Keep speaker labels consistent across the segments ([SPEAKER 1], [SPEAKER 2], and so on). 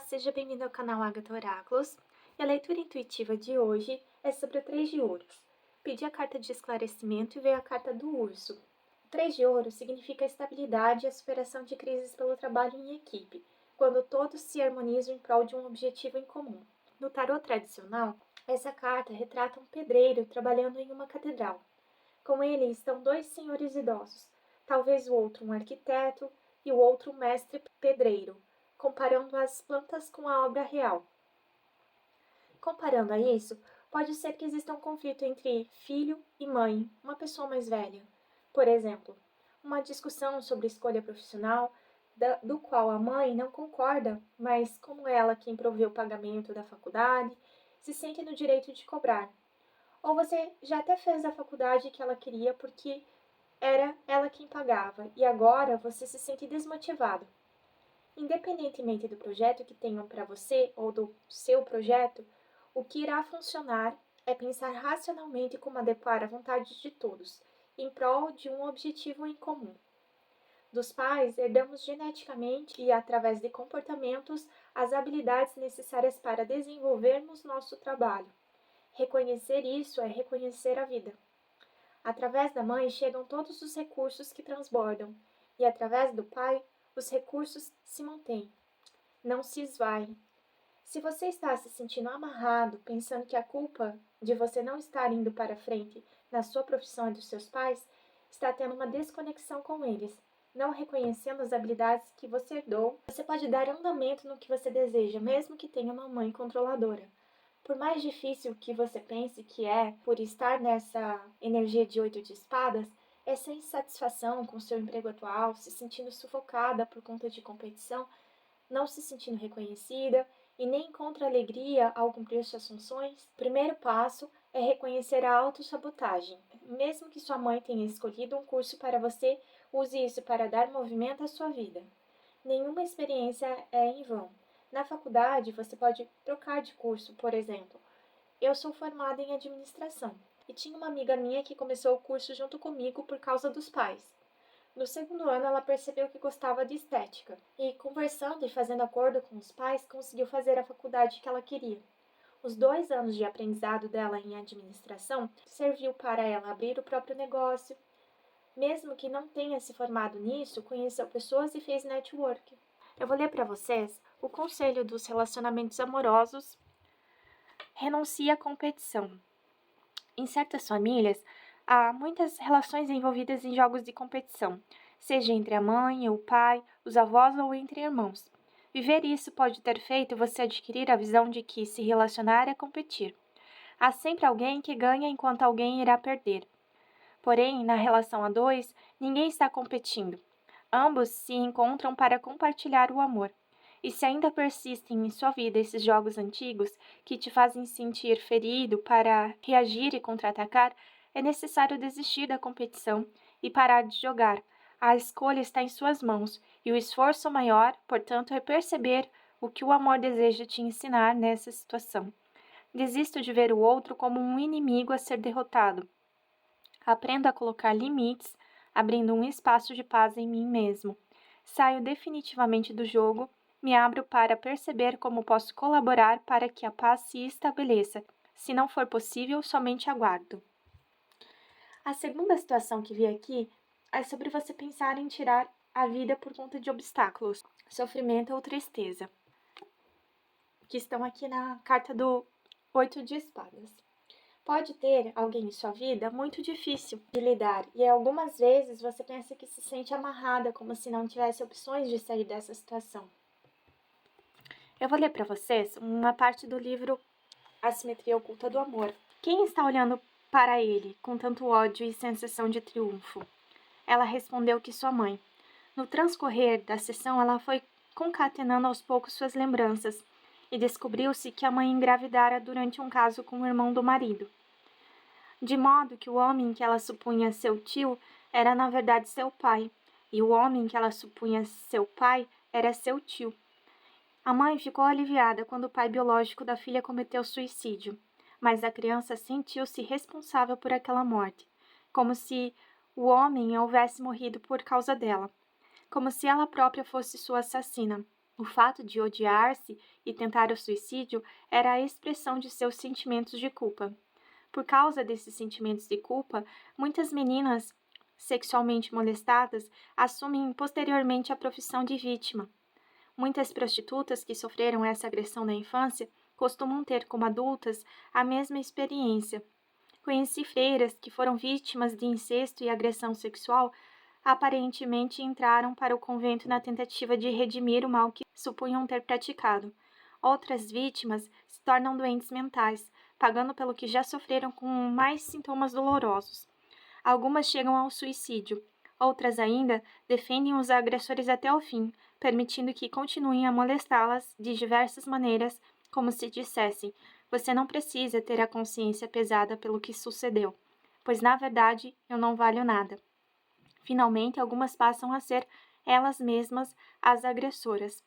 [SPEAKER 1] seja bem-vindo ao canal Agatha Oráculos. E a leitura intuitiva de hoje é sobre o Três de Ouros. Pedi a carta de esclarecimento e veio a carta do Urso. O Três de Ouros significa a estabilidade e a superação de crises pelo trabalho em equipe, quando todos se harmonizam em prol de um objetivo em comum. No tarô tradicional, essa carta retrata um pedreiro trabalhando em uma catedral. Com ele estão dois senhores idosos, talvez o outro um arquiteto e o outro um mestre pedreiro, comparando as plantas com a obra real. Comparando a isso, pode ser que exista um conflito entre filho e mãe, uma pessoa mais velha. Por exemplo, uma discussão sobre escolha profissional, do qual a mãe não concorda, mas como ela quem provê o pagamento da faculdade, se sente no direito de cobrar. Ou você já até fez a faculdade que ela queria porque era ela quem pagava, e agora você se sente desmotivado. Independentemente do projeto que tenham para você ou do seu projeto, o que irá funcionar é pensar racionalmente como adequar a vontade de todos, em prol de um objetivo em comum. Dos pais, herdamos geneticamente e através de comportamentos as habilidades necessárias para desenvolvermos nosso trabalho. Reconhecer isso é reconhecer a vida. Através da mãe chegam todos os recursos que transbordam, e através do pai, os recursos se mantêm, não se esvaem. Se você está se sentindo amarrado, pensando que a culpa de você não estar indo para frente na sua profissão e dos seus pais, está tendo uma desconexão com eles, não reconhecendo as habilidades que você herdou, você pode dar andamento no que você deseja, mesmo que tenha uma mãe controladora. Por mais difícil que você pense que é, por estar nessa energia de 8 de espadas, essa insatisfação com seu emprego atual, se sentindo sufocada por conta de competição, não se sentindo reconhecida e nem encontra alegria ao cumprir suas funções, o primeiro passo é reconhecer a autossabotagem. Mesmo que sua mãe tenha escolhido um curso para você, use isso para dar movimento à sua vida. Nenhuma experiência é em vão. Na faculdade, você pode trocar de curso, por exemplo. Eu sou formada em administração e tinha uma amiga minha que começou o curso junto comigo por causa dos pais. No segundo ano, ela percebeu que gostava de estética e, conversando e fazendo acordo com os pais, conseguiu fazer a faculdade que ela queria. Os 2 anos de aprendizado dela em administração serviu para ela abrir o próprio negócio. Mesmo que não tenha se formado nisso, conheceu pessoas e fez network. Eu vou ler para vocês o conselho dos relacionamentos amorosos. Renuncie à competição. Em certas famílias, há muitas relações envolvidas em jogos de competição, seja entre a mãe, o pai, os avós ou entre irmãos. Viver isso pode ter feito você adquirir a visão de que se relacionar é competir. Há sempre alguém que ganha enquanto alguém irá perder. Porém, na relação a dois, ninguém está competindo. Ambos se encontram para compartilhar o amor. E se ainda persistem em sua vida esses jogos antigos que te fazem sentir ferido para reagir e contra-atacar, é necessário desistir da competição e parar de jogar. A escolha está em suas mãos e o esforço maior, portanto, é perceber o que o amor deseja te ensinar nessa situação. Desisto de ver o outro como um inimigo a ser derrotado. Aprendo a colocar limites, abrindo um espaço de paz em mim mesmo. Saio definitivamente do jogo, me abro para perceber como posso colaborar para que a paz se estabeleça. Se não for possível, somente aguardo. A segunda situação que vi aqui é sobre você pensar em tirar a vida por conta de obstáculos, sofrimento ou tristeza, que estão aqui na carta do 8 de espadas. Pode ter alguém em sua vida muito difícil de lidar e algumas vezes você pensa que se sente amarrada, como se não tivesse opções de sair dessa situação. Eu vou ler para vocês uma parte do livro A Simetria Oculta do Amor. Quem está olhando para ele com tanto ódio e sensação de triunfo? Ela respondeu que sua mãe. No transcorrer da sessão, ela foi concatenando aos poucos suas lembranças e descobriu-se que a mãe engravidara durante um caso com o irmão do marido. De modo que o homem que ela supunha seu tio era na verdade seu pai, e o homem que ela supunha seu pai era seu tio. A mãe ficou aliviada quando o pai biológico da filha cometeu suicídio, mas a criança sentiu-se responsável por aquela morte, como se o homem houvesse morrido por causa dela, como se ela própria fosse sua assassina. O fato de odiar-se e tentar o suicídio era a expressão de seus sentimentos de culpa. Por causa desses sentimentos de culpa, muitas meninas sexualmente molestadas assumem posteriormente a profissão de vítima. Muitas prostitutas que sofreram essa agressão na infância costumam ter como adultas a mesma experiência. Conheci freiras que foram vítimas de incesto e agressão sexual, aparentemente entraram para o convento na tentativa de redimir o mal que supunham ter praticado. Outras vítimas se tornam doentes mentais, pagando pelo que já sofreram com mais sintomas dolorosos. Algumas chegam ao suicídio, outras ainda defendem os agressores até o fim, permitindo que continuem a molestá-las de diversas maneiras, como se dissessem: você não precisa ter a consciência pesada pelo que sucedeu, pois na verdade eu não valho nada. Finalmente, algumas passam a ser elas mesmas as agressoras.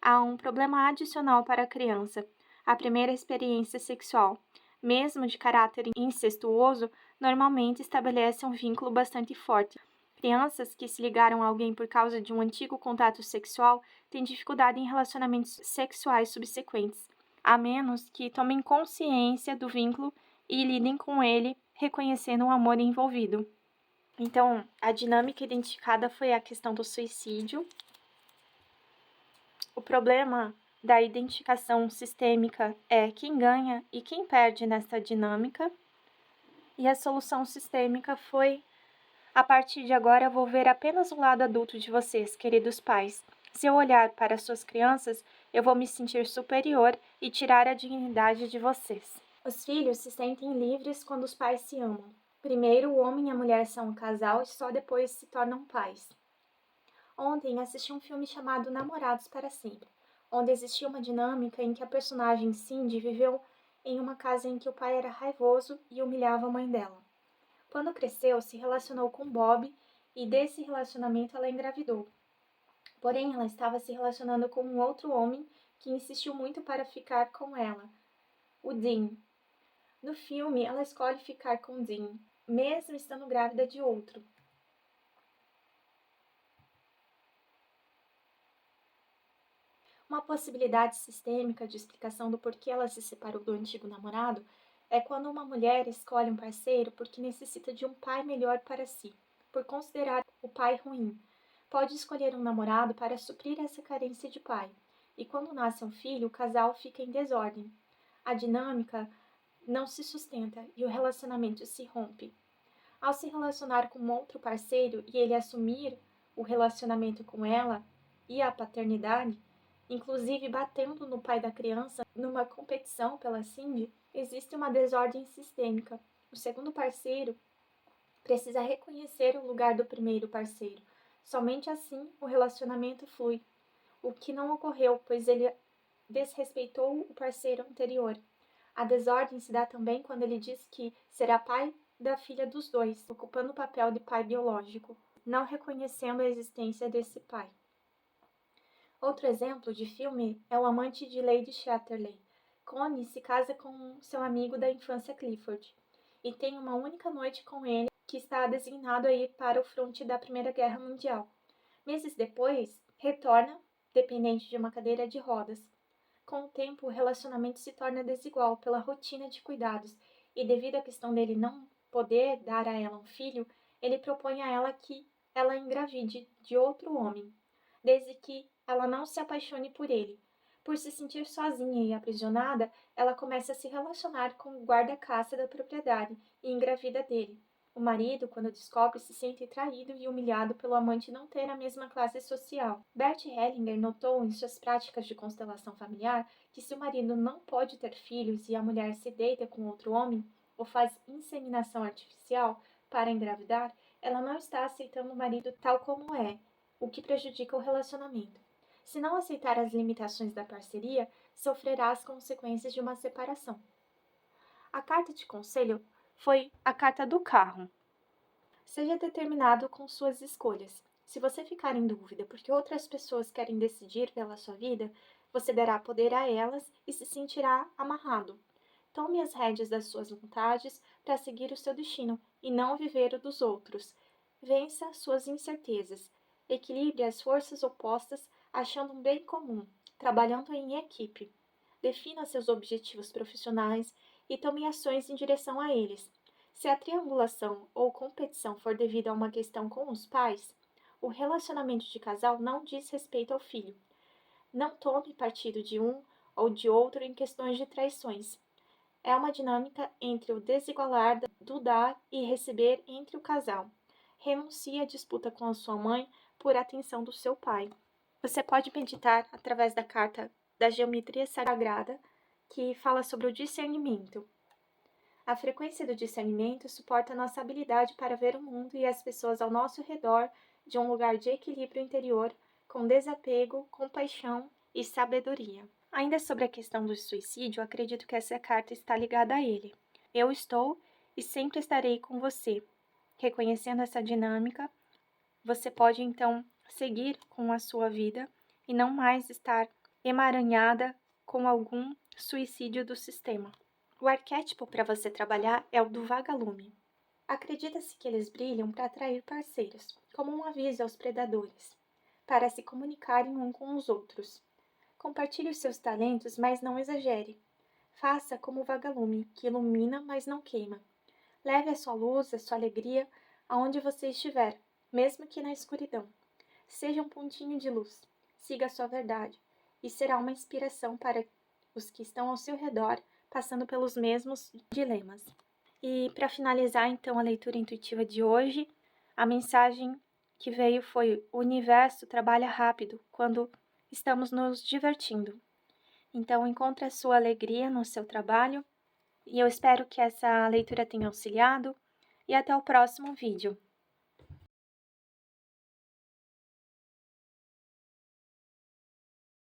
[SPEAKER 1] Há um problema adicional para a criança: a primeira experiência sexual, mesmo de caráter incestuoso, normalmente estabelece um vínculo bastante forte. Crianças que se ligaram a alguém por causa de um antigo contato sexual têm dificuldade em relacionamentos sexuais subsequentes, a menos que tomem consciência do vínculo e lidem com ele, reconhecendo o amor envolvido. Então, a dinâmica identificada foi a questão do suicídio. O problema da identificação sistêmica é quem ganha e quem perde nessa dinâmica. E a solução sistêmica foi: a partir de agora eu vou ver apenas o lado adulto de vocês, queridos pais. Se eu olhar para suas crianças, eu vou me sentir superior e tirar a dignidade de vocês. Os filhos se sentem livres quando os pais se amam. Primeiro, o homem e a mulher são um casal e só depois se tornam pais. Ontem assisti um filme chamado Namorados para Sempre, onde existia uma dinâmica em que a personagem Cindy viveu em uma casa em que o pai era raivoso e humilhava a mãe dela. Quando cresceu, se relacionou com Bob e desse relacionamento ela engravidou. Porém, ela estava se relacionando com um outro homem que insistiu muito para ficar com ela, o Dean. No filme, ela escolhe ficar com Dean, mesmo estando grávida de outro. Uma possibilidade sistêmica de explicação do porquê ela se separou do antigo namorado é quando uma mulher escolhe um parceiro porque necessita de um pai melhor para si, por considerar o pai ruim. Pode escolher um namorado para suprir essa carência de pai, e quando nasce um filho, o casal fica em desordem. A dinâmica não se sustenta e o relacionamento se rompe. Ao se relacionar com outro parceiro e ele assumir o relacionamento com ela e a paternidade, inclusive batendo no pai da criança numa competição pela Cindy, existe uma desordem sistêmica. O segundo parceiro precisa reconhecer o lugar do primeiro parceiro. Somente assim o relacionamento flui, o que não ocorreu, pois ele desrespeitou o parceiro anterior. A desordem se dá também quando ele diz que será pai da filha dos dois, ocupando o papel de pai biológico, não reconhecendo a existência desse pai. Outro exemplo de filme é O Amante de Lady Chatterley. Connie se casa com seu amigo da infância Clifford e tem uma única noite com ele, que está designado a ir para o fronte da Primeira Guerra Mundial. Meses depois, retorna, dependente de uma cadeira de rodas. Com o tempo, o relacionamento se torna desigual pela rotina de cuidados e, devido à questão dele não poder dar a ela um filho, ele propõe a ela que ela engravide de outro homem, desde que ela não se apaixone por ele. Por se sentir sozinha e aprisionada, ela começa a se relacionar com o guarda-caça da propriedade e engravida dele. O marido, quando descobre, se sente traído e humilhado pelo amante não ter a mesma classe social. Bert Hellinger notou em suas práticas de constelação familiar que se o marido não pode ter filhos e a mulher se deita com outro homem ou faz inseminação artificial para engravidar, ela não está aceitando o marido tal como é, o que prejudica o relacionamento. Se não aceitar as limitações da parceria, sofrerá as consequências de uma separação. A carta de conselho foi a carta do carro. Seja determinado com suas escolhas. Se você ficar em dúvida porque outras pessoas querem decidir pela sua vida, você dará poder a elas e se sentirá amarrado. Tome as rédeas das suas vontades para seguir o seu destino e não viver o dos outros. Vença suas incertezas. Equilibre as forças opostas achando um bem comum. trabalhando em equipe. Defina seus objetivos profissionais e tome ações em direção a eles. Se a triangulação ou competição for devido a uma questão com os pais, o relacionamento de casal não diz respeito ao filho. Não tome partido de um ou de outro em questões de traições. É uma dinâmica entre o desigualar do dar e receber entre o casal. Renuncie à disputa com a sua mãe por atenção do seu pai. Você pode meditar através da carta da geometria sagrada, que fala sobre o discernimento. A frequência do discernimento suporta nossa habilidade para ver o mundo e as pessoas ao nosso redor de um lugar de equilíbrio interior, com desapego, compaixão e sabedoria. Ainda sobre a questão do suicídio, acredito que essa carta está ligada a ele. Eu estou e sempre estarei com você. Reconhecendo essa dinâmica, você pode então seguir com a sua vida e não mais estar emaranhada com algum suicídio do sistema. O arquétipo para você trabalhar é o do vagalume. Acredita-se que eles brilham para atrair parceiros, como um aviso aos predadores, para se comunicarem uns com os outros. Compartilhe os seus talentos, mas não exagere. Faça como o vagalume, que ilumina, mas não queima. Leve a sua luz, a sua alegria, aonde você estiver, mesmo que na escuridão. Seja um pontinho de luz. Siga a sua verdade, e será uma inspiração para os que estão ao seu redor, passando pelos mesmos dilemas. E para finalizar, então, a leitura intuitiva de hoje, a mensagem que veio foi: o universo trabalha rápido quando estamos nos divertindo. Então, encontre a sua alegria no seu trabalho, e eu espero que essa leitura tenha auxiliado, e até o próximo vídeo.